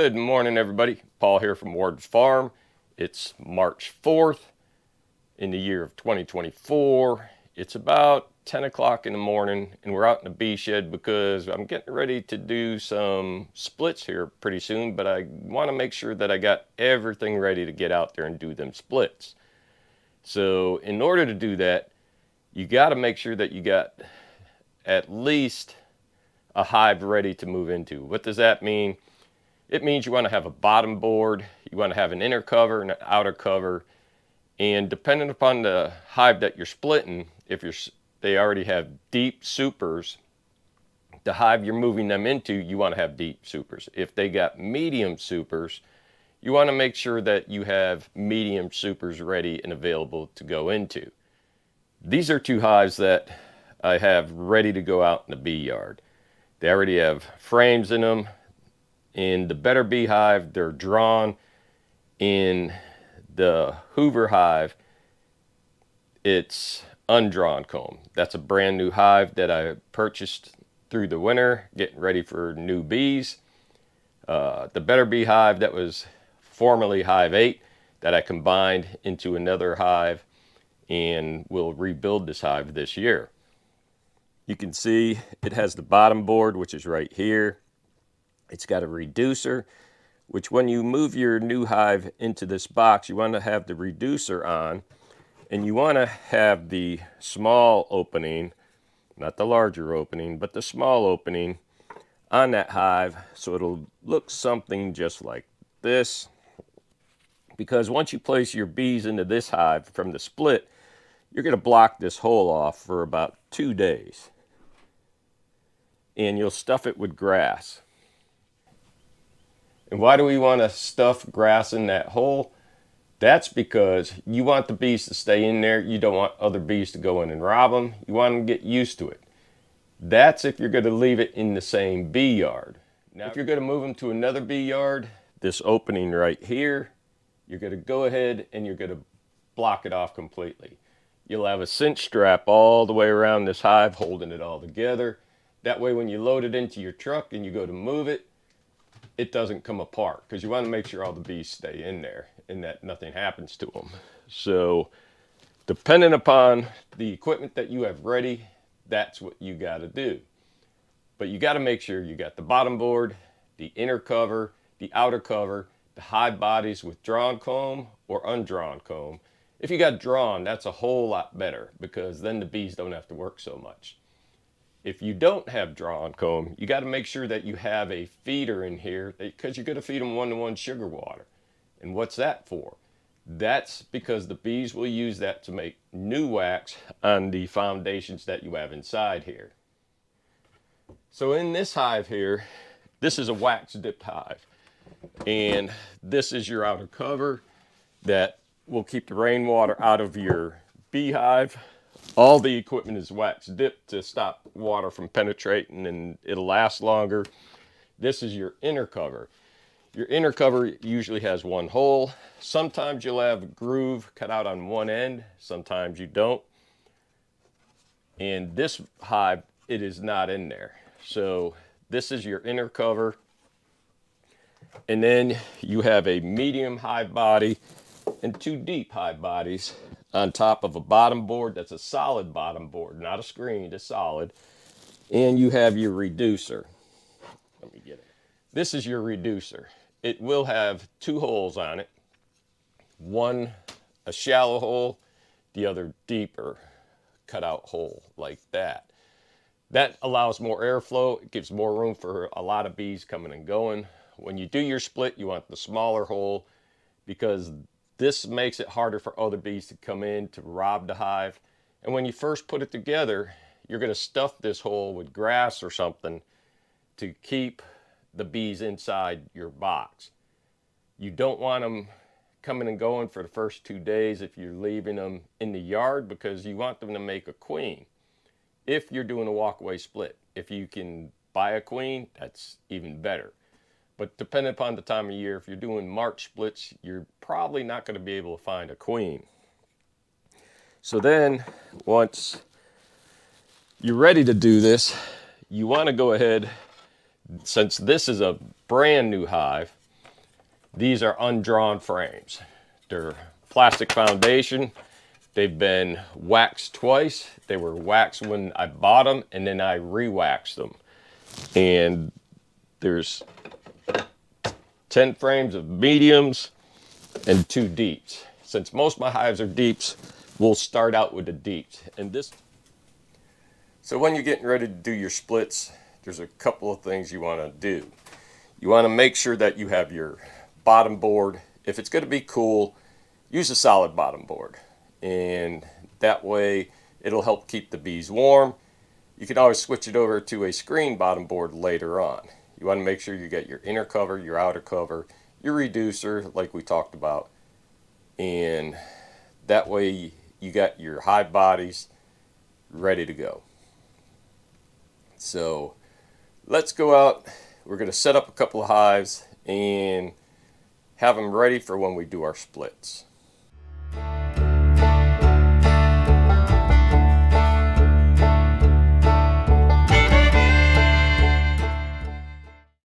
Good morning, everybody. Paul here from Ward's Farm. It's March 4th in the year of 2024. It's about 10 o'clock in the morning, and we're out in the bee shed because I'm getting ready to do some splits here pretty soon, but I want to make sure that I got everything ready to get out there and do them splits. So in order to do that, you got to make sure that you got at least a hive ready to move into. What does that mean? It means you want to have a bottom board, you want to have an inner cover and an outer cover, and depending upon the hive that you're splitting, if they already have deep supers, the hive you're moving them into, you want to have deep supers. If they got medium supers, you want to make sure that you have medium supers ready and available to go into. These are two hives that I have ready to go out in the bee yard. They already have frames in them. In the Better Bee hive, they're drawn. In the Hoover hive, it's undrawn comb. That's a brand new hive that I purchased through the winter, getting ready for new bees. The Better Bee hive, that was formerly hive 8, that I combined into another hive, and will rebuild this hive this year. You can see it has the bottom board, which is right here. It's got a reducer, which when you move your new hive into this box, you want to have the reducer on, and you want to have the small opening, not the larger opening, but the small opening on that hive, so it'll look something just like this. Because once you place your bees into this hive from the split, you're going to block this hole off for about 2 days. And you'll stuff it with grass. And why do we want to stuff grass in that hole? That's because you want the bees to stay in there. You don't want other bees to go in and rob them. You want them to get used to it. That's if you're going to leave it in the same bee yard. Now, if you're going to move them to another bee yard, this opening right here, you're going to go ahead and you're going to block it off completely. You'll have a cinch strap all the way around this hive holding it all together. That way when you load it into your truck and you go to move it, it doesn't come apart, because you want to make sure all the bees stay in there and that nothing happens to them. So depending upon the equipment that you have ready, that's what you got to do. But you got to make sure you got the bottom board, the inner cover, the outer cover, the hive bodies with drawn comb or undrawn comb. If you got drawn, that's a whole lot better, because then the bees don't have to work so much. If you don't have drawn comb, you got to make sure that you have a feeder in here, because you're going to feed them 1-to-1 sugar water. And what's that for? That's because the bees will use that to make new wax on the foundations that you have inside here. So in this hive here, this is a wax dipped hive. And this is your outer cover that will keep the rainwater out of your beehive. All the equipment is wax dipped to stop water from penetrating, and it'll last longer. This is your inner cover. Your inner cover usually has one hole. Sometimes you'll have a groove cut out on one end, sometimes you don't. And this hive, it is not in there. So this is your inner cover. And then you have a medium hive body and 2 deep hive bodies on top of a bottom board. That's a solid bottom board, not a screen, it's solid. And you have your reducer. Let me get it. This is your reducer. It will have 2 holes on it. One a shallow hole, the other deeper cutout hole like that. That allows more airflow. It gives more room for a lot of bees coming and going. When you do your split, you want the smaller hole, because this makes it harder for other bees to come in to rob the hive. And when you first put it together, you're going to stuff this hole with grass or something to keep the bees inside your box. You don't want them coming and going for the first 2 days if you're leaving them in the yard, because you want them to make a queen. If you're doing a walkaway split, if you can buy a queen, that's even better. But depending upon the time of year, if you're doing March splits, you're probably not going to be able to find a queen. So then, once you're ready to do this, you want to go ahead, since this is a brand new hive, These are undrawn frames. They're plastic foundation. They've been waxed twice. They were waxed when I bought them, and then I re-waxed them. And there's 10 frames of mediums and 2 deeps. Since most of my hives are deeps, we'll start out with the deeps. So when you're getting ready to do your splits, there's a couple of things you want to do. You want to make sure that you have your bottom board. If it's going to be cool, use a solid bottom board. And that way it'll help keep the bees warm. You can always switch it over to a screen bottom board later on. You want to make sure you get your inner cover, your outer cover, your reducer like we talked about. And that way you got your hive bodies ready to go. So let's go out. We're going to set up a couple of hives and have them ready for when we do our splits.